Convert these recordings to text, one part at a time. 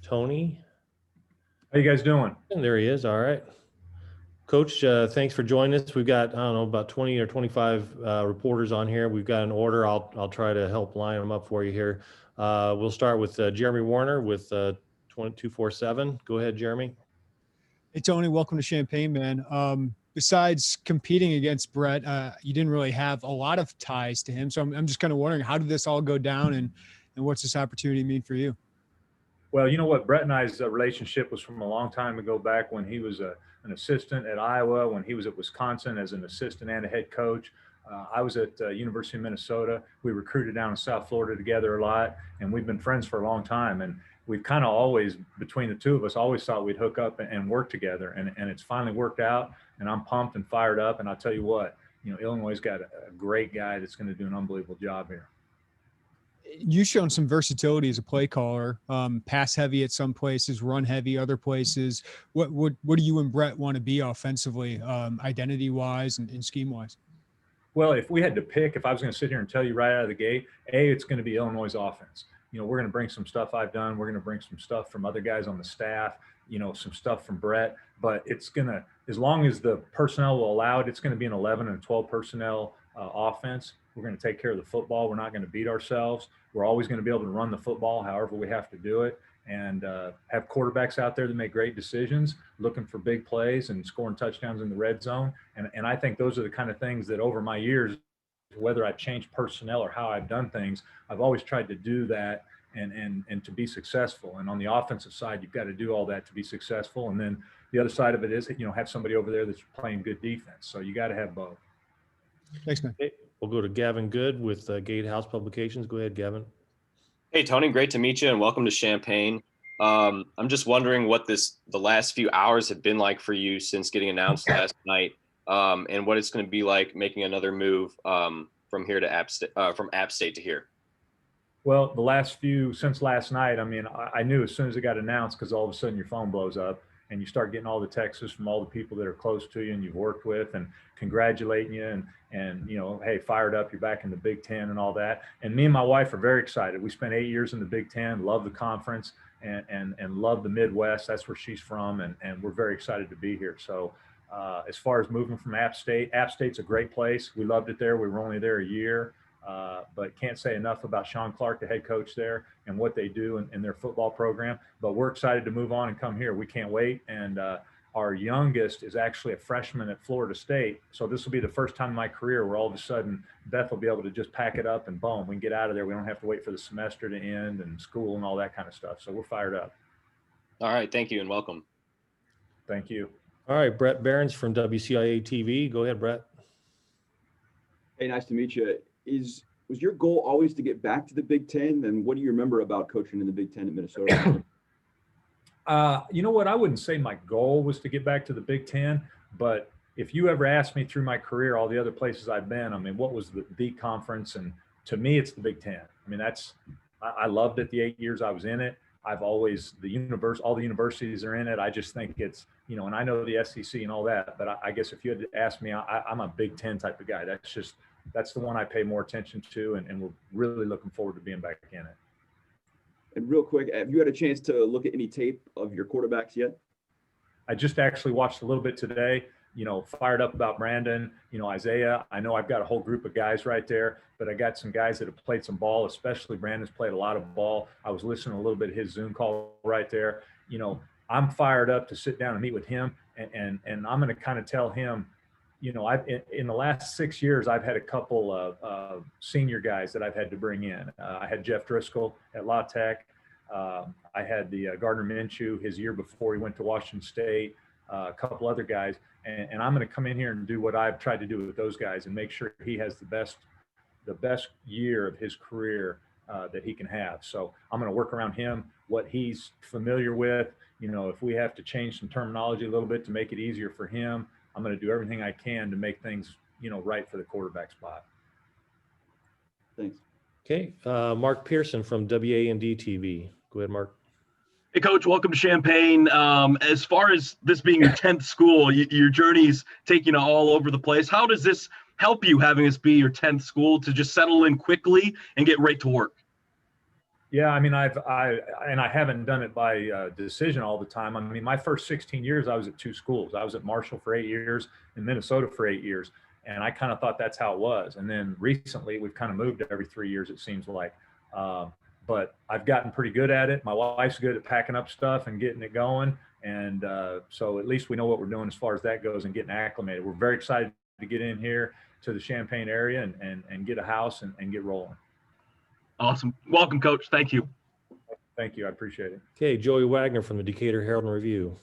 Tony. How you guys doing? And there he is. All right. Coach, thanks for joining us. We've got, I don't know, about 20 or 25 reporters on here. We've got an order. I'll try to help line them up for you here. We'll start with Jeremy Warner with 247. Go ahead, Jeremy. Hey, Tony, welcome to Champaign, man. Besides competing against Bret, you didn't really have a lot of ties to him. So I'm just kind of wondering, how did this all go down, and what's this opportunity mean for you? Well, you know what? Bret and I's relationship was from a long time ago, back when he was an assistant at Iowa, when he was at Wisconsin as an assistant and a head coach. I was at University of Minnesota. We recruited down in South Florida together a lot, and we've been friends for a long time. And we've kind of always, between the two of us, always thought we'd hook up and work together. And it's finally worked out, and I'm pumped and fired up. And I'll tell you what, Illinois' got a great guy that's going to do an unbelievable job here. You've shown some versatility as a play caller, pass heavy at some places, run heavy other places. What do you and Bret want to be offensively, identity wise and scheme wise? Well, if we had to pick, if I was going to sit here and tell you right out of the gate, it's going to be Illinois' offense. We're going to bring some stuff I've done. We're going to bring some stuff from other guys on the staff, some stuff from Bret, but it's going to, as long as the personnel will allow it, it's going to be an 11 and 12 personnel offense. We're going to take care of the football. We're not going to beat ourselves. We're always going to be able to run the football however we have to do it, and have quarterbacks out there that make great decisions, looking for big plays and scoring touchdowns in the red zone. And I think those are the kind of things that over my years, whether I've changed personnel or how I've done things, I've always tried to do that and to be successful. And on the offensive side, you've got to do all that to be successful. And then the other side of it is, have somebody over there that's playing good defense. So you got to have both. Thanks, man. Okay. We'll go to Gavin Good with Gatehouse Publications. Go ahead, Gavin. Hey, Tony, great to meet you and welcome to Champaign. I'm just wondering what the last few hours have been like for you since getting announced last night, and what it's going to be like making another move from here to from App State to here. Well, since last night, I knew as soon as it got announced, because all of a sudden your phone blows up and you start getting all the texts from all the people that are close to you and you've worked with and congratulating you and hey, fired up, you're back in the Big Ten and all that. And me and my wife are very excited. We spent 8 years in the Big Ten, love the conference and love the Midwest. That's where she's from. And we're very excited to be here. So as far as moving from App State's a great place. We loved it there. We were only there a year. But can't say enough about Sean Clark, the head coach there, and what they do in their football program. But we're excited to move on and come here. We can't wait. And our youngest is actually a freshman at Florida State. So this will be the first time in my career where all of a sudden Beth will be able to just pack it up and boom, we can get out of there. We don't have to wait for the semester to end and school and all that kind of stuff. So we're fired up. All right. Thank you and welcome. Thank you. All right. Brett Behrens from WCIA TV. Go ahead, Brett. Hey, nice to meet you. Was your goal always to get back to the Big Ten? And what do you remember about coaching in the Big Ten at Minnesota? You know what? I wouldn't say my goal was to get back to the Big Ten, but if you ever asked me through my career, all the other places I've been, what was the conference? And to me, it's the Big Ten. I loved it the 8 years I was in it. I've always, all the universities are in it. I just think it's, and I know the SEC and all that, but I guess if you had to ask me, I'm a Big Ten type of guy. That's the one I pay more attention to, and we're really looking forward to being back in it. And real quick, have you had a chance to look at any tape of your quarterbacks yet? I just actually watched a little bit today, fired up about Brandon, Isaiah. I know I've got a whole group of guys right there, but I got some guys that have played some ball, especially Brandon's played a lot of ball. I was listening a little bit of his Zoom call right there. I'm fired up to sit down and meet with him, and I'm going to kind of tell him, in the last 6 years, I've had a couple of senior guys that I've had to bring in. I had Jeff Driscoll at La Tech. I had the Gardner Minshew his year before he went to Washington State, a couple other guys. And I'm going to come in here and do what I've tried to do with those guys and make sure he has the best year of his career that he can have. So I'm going to work around him, what he's familiar with. If we have to change some terminology a little bit to make it easier for him, I'm going to do everything I can to make things, right for the quarterback spot. Thanks. Okay. Mark Pearson from WAND TV. Go ahead, Mark. Hey, Coach, welcome to Champaign. As far as this being your 10th school, your journey's taking you all over the place. How does this help you, having this be your 10th school, to just settle in quickly and get right to work? Yeah, I mean, I haven't done it by decision all the time. I mean, my first 16 years, I was at 2 schools. I was at Marshall for 8 years and Minnesota for 8 years. And I kind of thought that's how it was. And then recently we've kind of moved every 3 years, it seems like. But I've gotten pretty good at it. My wife's good at packing up stuff and getting it going. And so at least we know what we're doing as far as that goes and getting acclimated. We're very excited to get in here to the Champaign area and get a house and get rolling. Awesome. Welcome, Coach. Thank you. Thank you. I appreciate it. Okay, Joey Wagner from the Decatur Herald and Review.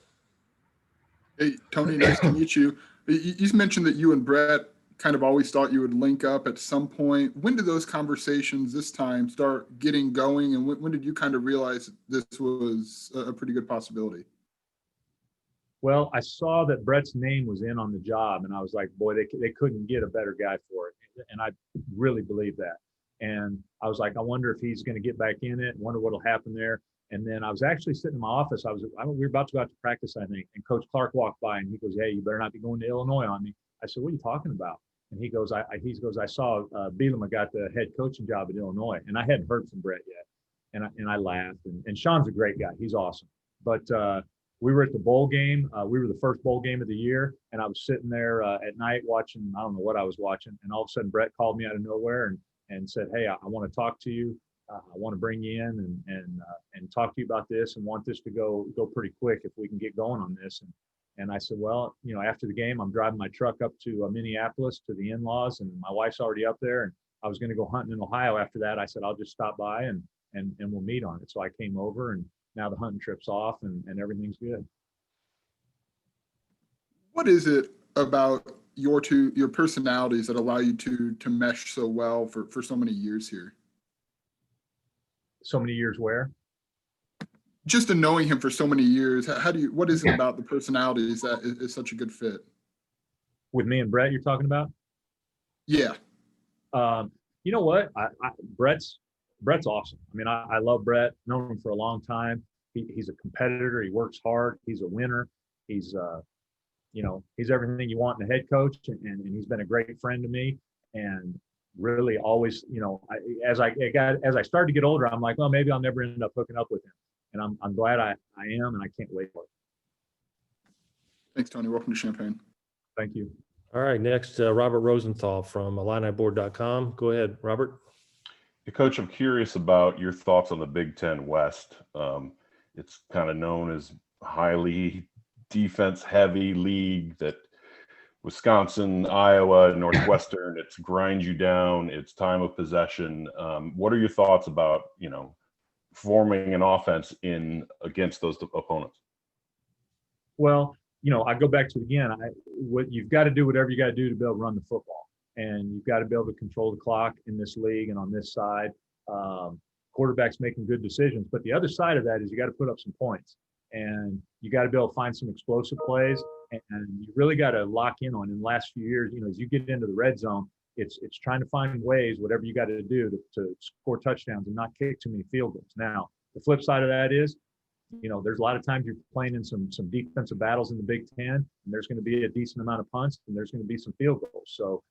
Hey, Tony, nice to meet you. You mentioned that you and Bret kind of always thought you would link up at some point. When did those conversations this time start getting going? And when did you kind of realize this was a pretty good possibility? Well, I saw that Bret's name was in on the job, and I was like, boy, they couldn't get a better guy for it. And I really believe that. And I was like, I wonder if he's going to get back in it. Wonder what'll happen there. And then I was actually sitting in my office. We were about to go out to practice, I think. And Coach Clark walked by and he goes, "Hey, you better not be going to Illinois on me." I said, "What are you talking about?" And he goes, I saw Bielema got the head coaching job at Illinois, and I hadn't heard from Bret yet. And I laughed. And Sean's a great guy. He's awesome. But we were at the bowl game. We were the first bowl game of the year, and I was sitting there at night watching. I don't know what I was watching, and all of a sudden Bret called me out of nowhere and said, "Hey, I want to talk to you. I want to bring you in and talk to you about this and want this to go pretty quick if we can get going on this." And I said, "Well, after the game, I'm driving my truck up to Minneapolis to the in-laws, and my wife's already up there, and I was going to go hunting in Ohio after that." I said, "I'll just stop by and we'll meet on it." So I came over, and now the hunting trip's off and everything's good. What is it about your personalities that allow you to mesh so well for so many years here? So many years where? Just in knowing him for so many years, what is it about the personalities that is such a good fit? With me and Bret, you're talking about? Yeah. You know what? Bret's awesome. I mean, I love Bret. Known him for a long time. He's a competitor. He works hard. He's a winner. He's everything you want in a head coach, and he's been a great friend to me. And really, always, as I started to get older, I'm like, well, maybe I'll never end up hooking up with him. And I'm glad I am, and I can't wait for it. Thanks, Tony. Welcome to Champaign. Thank you. All right, next, Robert Rosenthal from IlliniBoard.com. Go ahead, Robert. Hey, Coach, I'm curious about your thoughts on the Big Ten West. It's kind of known as highly defense-heavy league, that Wisconsin, Iowa, Northwestern, it's grind you down, it's time of possession. What are your thoughts about, forming an offense against those opponents? Well, I go back to it again. What you've got to do, whatever you got to do to be able to run the football, and you've got to be able to control the clock in this league and on this side. Quarterbacks making good decisions, but the other side of that is you got to put up some points, and you got to be able to find some explosive plays, and you really got to lock in on. In the last few years, as you get into the red zone, it's trying to find ways, whatever you got to do to score touchdowns and not kick too many field goals. Now, the flip side of that is, there's a lot of times you're playing in some defensive battles in the Big Ten, and there's going to be a decent amount of punts, and there's going to be some field goals. So,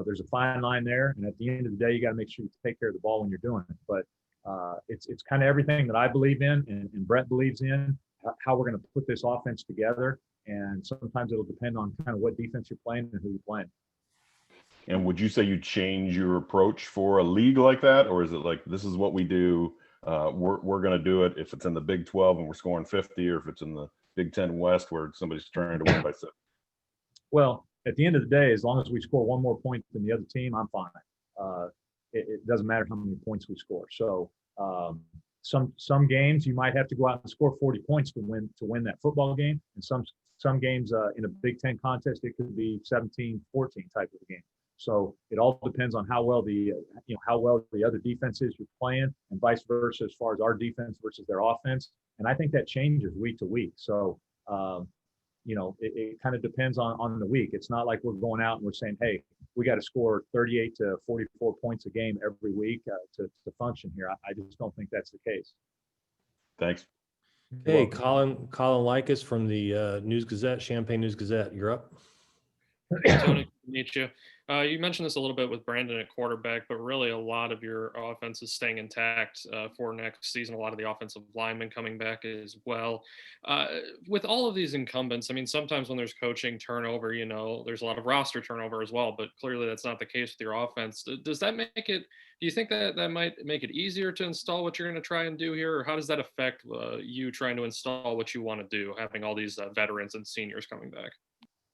there's a fine line there, and at the end of the day, you got to make sure you take care of the ball when you're doing it. But it's kind of everything that I believe in, and Bret believes in, how we're going to put this offense together. And sometimes it'll depend on kind of what defense you're playing and who you're playing. And would you say you change your approach for a league like that, or is it like, this is what we do? We're going to do it if it's in the Big 12 and we're scoring 50, or if it's in the Big 10 West where somebody's trying to win by 7? Well, at the end of the day, as long as we score one more point than the other team, I'm fine. It doesn't matter how many points we score. So some games you might have to go out and score 40 points to win that football game, and some games in a Big Ten contest it could be 17-14 type of a game. So it all depends on how well the other defense is you're playing, and vice versa as far as our defense versus their offense. And I think that changes week to week. So it kind of depends on the week. It's not like we're going out and we're saying, hey, we got to score 38 to 44 points a game every week to function here. I just don't think that's the case. Thanks. Hey, Colin Likas from the News Gazette, Champaign News Gazette. You're up. Tony, good to meet you. You mentioned this a little bit with Brandon at quarterback, but really a lot of your offense is staying intact for next season. A lot of the offensive linemen coming back as well. With all of these incumbents, I mean, sometimes when there's coaching turnover, there's a lot of roster turnover as well, but clearly that's not the case with your offense. Does that make it, do you think that might make it easier to install what you're going to try and do here? Or how does that affect you trying to install what you want to do, having all these veterans and seniors coming back?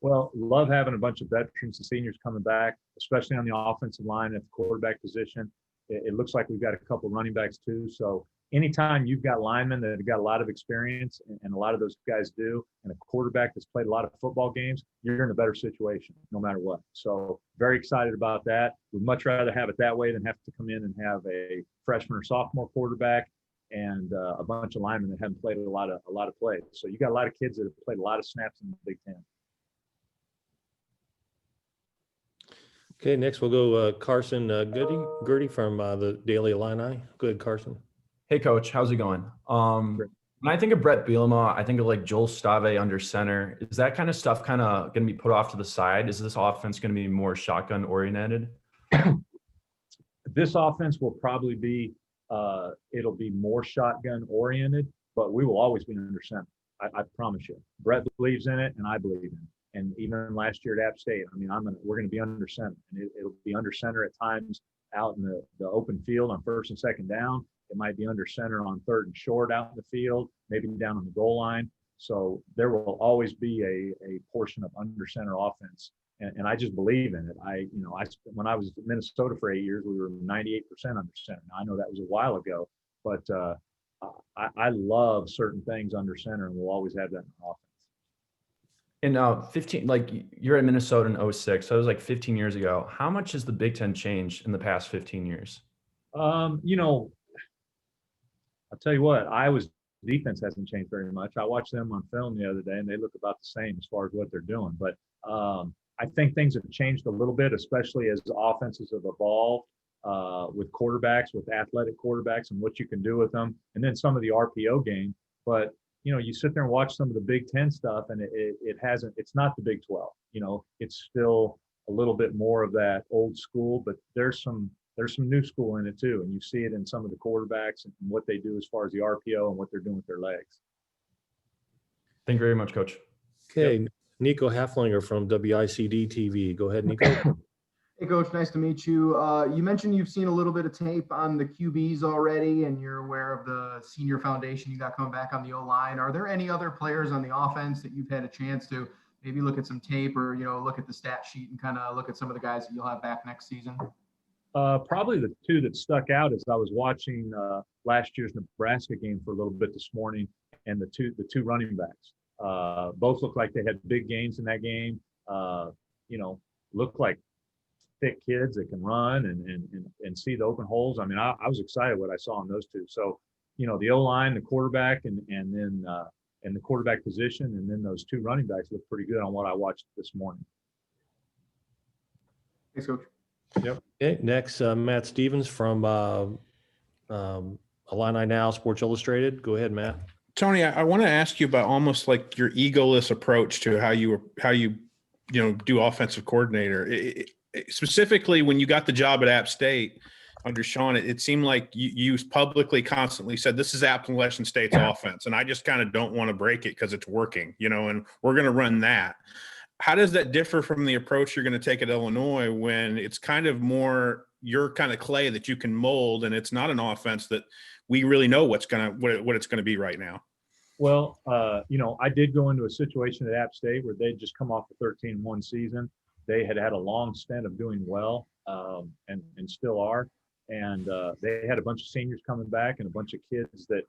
Well, love having a bunch of veterans and seniors coming back, especially on the offensive line at the quarterback position. It looks like we've got a couple running backs too. So anytime you've got linemen that have got a lot of experience, and a lot of those guys do, and a quarterback that's played a lot of football games, you're in a better situation no matter what. So very excited about that. We'd much rather have it that way than have to come in and have a freshman or sophomore quarterback and a bunch of linemen that haven't played a lot of plays. So you got a lot of kids that have played a lot of snaps in the Big Ten. Okay, next we'll go Carson Gertie from the Daily Illini. Go ahead, Carson. Hey, Coach. How's it going? When I think of Bret Bielema, I think of like Joel Stave under center. Is that kind of stuff kind of going to be put off to the side? Is this offense going to be more shotgun oriented? This offense will probably be, it'll be more shotgun oriented, but we will always be under center. I promise you. Bret believes in it, and I believe in it. And even last year at App State, I mean, we're going to be under center, and it'll be under center at times out in the open field on first and second down. It might be under center on third and short out in the field, maybe down on the goal line. So there will always be a portion of under center offense, and I just believe in it. When I was at Minnesota for 8 years, we were 98% under center. Now I know that was a while ago, but I love certain things under center, and we'll always have that in offense. In 15, like you're at Minnesota in 06, so it was like 15 years ago. How much has the Big Ten changed in the past 15 years? I'll tell you what, Iowa's defense hasn't changed very much. I watched them on film the other day, and they look about the same as far as what they're doing. But I think things have changed a little bit, especially as offenses have evolved with quarterbacks, with athletic quarterbacks, and what you can do with them, and then some of the RPO game. But you sit there and watch some of the Big Ten stuff, and it's not the Big 12. It's still a little bit more of that old school, but there's some new school in it too. And you see it in some of the quarterbacks and what they do as far as the RPO and what they're doing with their legs. Thank you very much, Coach. Okay, yep. Nico Haflinger from WICD TV. Go ahead, Nico. Hey, Coach, nice to meet you. You mentioned you've seen a little bit of tape on the QBs already, and you're aware of the senior foundation you got coming back on the O-line. Are there any other players on the offense that you've had a chance to maybe look at some tape or, look at the stat sheet and kind of look at some of the guys that you'll have back next season? Probably the two that stuck out is I was watching last year's Nebraska game for a little bit this morning, and the two running backs. Both looked like they had big gains in that game. Looked like thick kids that can run and see the open holes. I mean, I was excited what I saw in those two. So, the O-line, the quarterback, and then the quarterback position, and then those two running backs look pretty good on what I watched this morning. Thanks, Coach. Yep. Okay, next, Matt Stevens from Illini Now, Sports Illustrated. Go ahead, Matt. Tony, I want to ask you about almost like your egoless approach to how you do offensive coordinator. Specifically, when you got the job at App State under Sean, it seemed like you publicly constantly said, this is Appalachian State's offense, and I just kind of don't want to break it because it's working, and we're going to run that. How does that differ from the approach you're going to take at Illinois when it's kind of more your kind of clay that you can mold, and it's not an offense that we really know what it's going to be right now? Well, I did go into a situation at App State where they'd just come off a 13-1 season. They had a long stint of doing well, and still are. And they had a bunch of seniors coming back and a bunch of kids that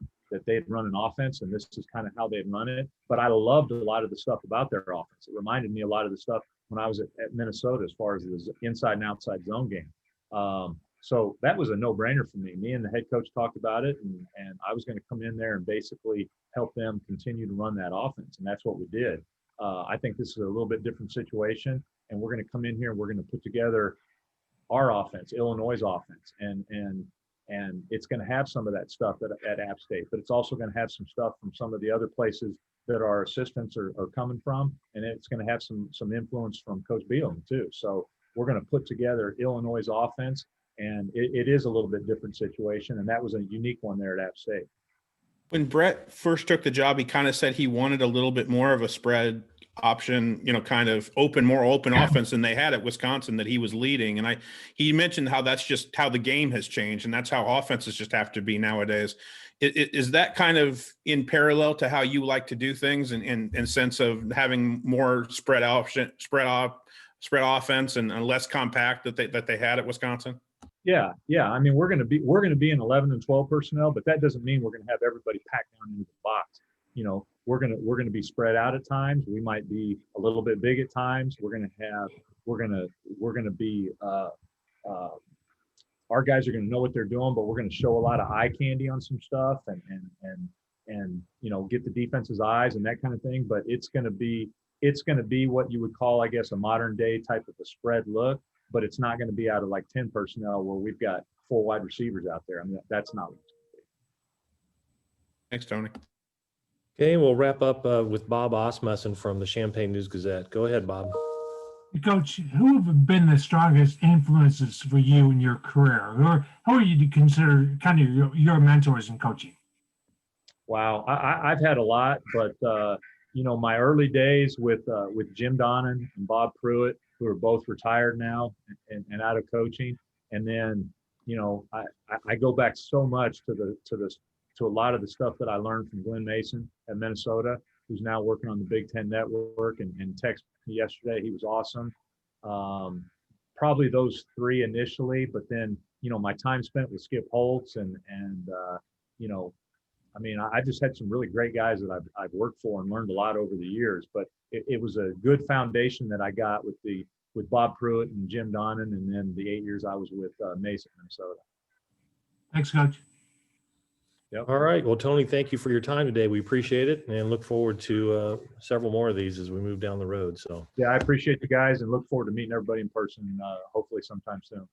they'd run an offense, and this is kind of how they'd run it. But I loved a lot of the stuff about their offense. It reminded me a lot of the stuff when I was at Minnesota as far as the inside and outside zone game. So that was a no-brainer for me. Me and the head coach talked about it, and I was going to come in there and basically help them continue to run that offense, and that's what we did. I think this is a little bit different situation, and we're going to come in here and we're going to put together our offense, Illinois' offense, and it's going to have some of that stuff at App State, but it's also going to have some stuff from some of the other places that our assistants are coming from, and it's going to have some influence from Coach Bielema too. So we're going to put together Illinois' offense, and it is a little bit different situation, and that was a unique one there at App State. When Bret first took the job, he kind of said he wanted a little bit more of a spread option, kind of more open offense than they had at Wisconsin that he was leading. And he mentioned how that's just how the game has changed, and that's how offenses just have to be nowadays. Is that kind of in parallel to how you like to do things in sense of having more spread offense and less compact that they had at Wisconsin? Yeah. I mean, we're going to be in 11 and 12 personnel, but that doesn't mean we're going to have everybody packed down into the box. We're going to be spread out at times. We might be a little bit big at times. We're going to be our guys are going to know what they're doing, but we're going to show a lot of eye candy on some stuff and get the defense's eyes and that kind of thing. But it's going to be what you would call, I guess, a modern day type of a spread look, but it's not going to be out of like 10 personnel where we've got 4 wide receivers out there. I mean, that's not what it's going to be. Thanks, Tony. Okay, we'll wrap up with Bob Osmussen from the Champaign News-Gazette. Go ahead, Bob. Coach, who have been the strongest influences for you in your career? Or who are you to consider kind of your mentors in coaching? Wow, I've had a lot, but my early days with Jim Donnan and Bob Pruitt, who are both retired now and out of coaching, and then I go back so much to a lot of the stuff that I learned from Glenn Mason at Minnesota, who's now working on the Big Ten Network, and texted me yesterday. He was awesome. Probably those 3 initially, but then, my time spent with Skip Holtz and I just had some really great guys that I've worked for and learned a lot over the years, but it was a good foundation that I got with Bob Pruitt and Jim Donnan, and then the 8 years I was with Mason, Minnesota. Thanks, Coach. Yep. All right. Well, Tony, thank you for your time today. We appreciate it and look forward to several more of these as we move down the road. So, yeah, I appreciate you guys and look forward to meeting everybody in person, hopefully sometime soon.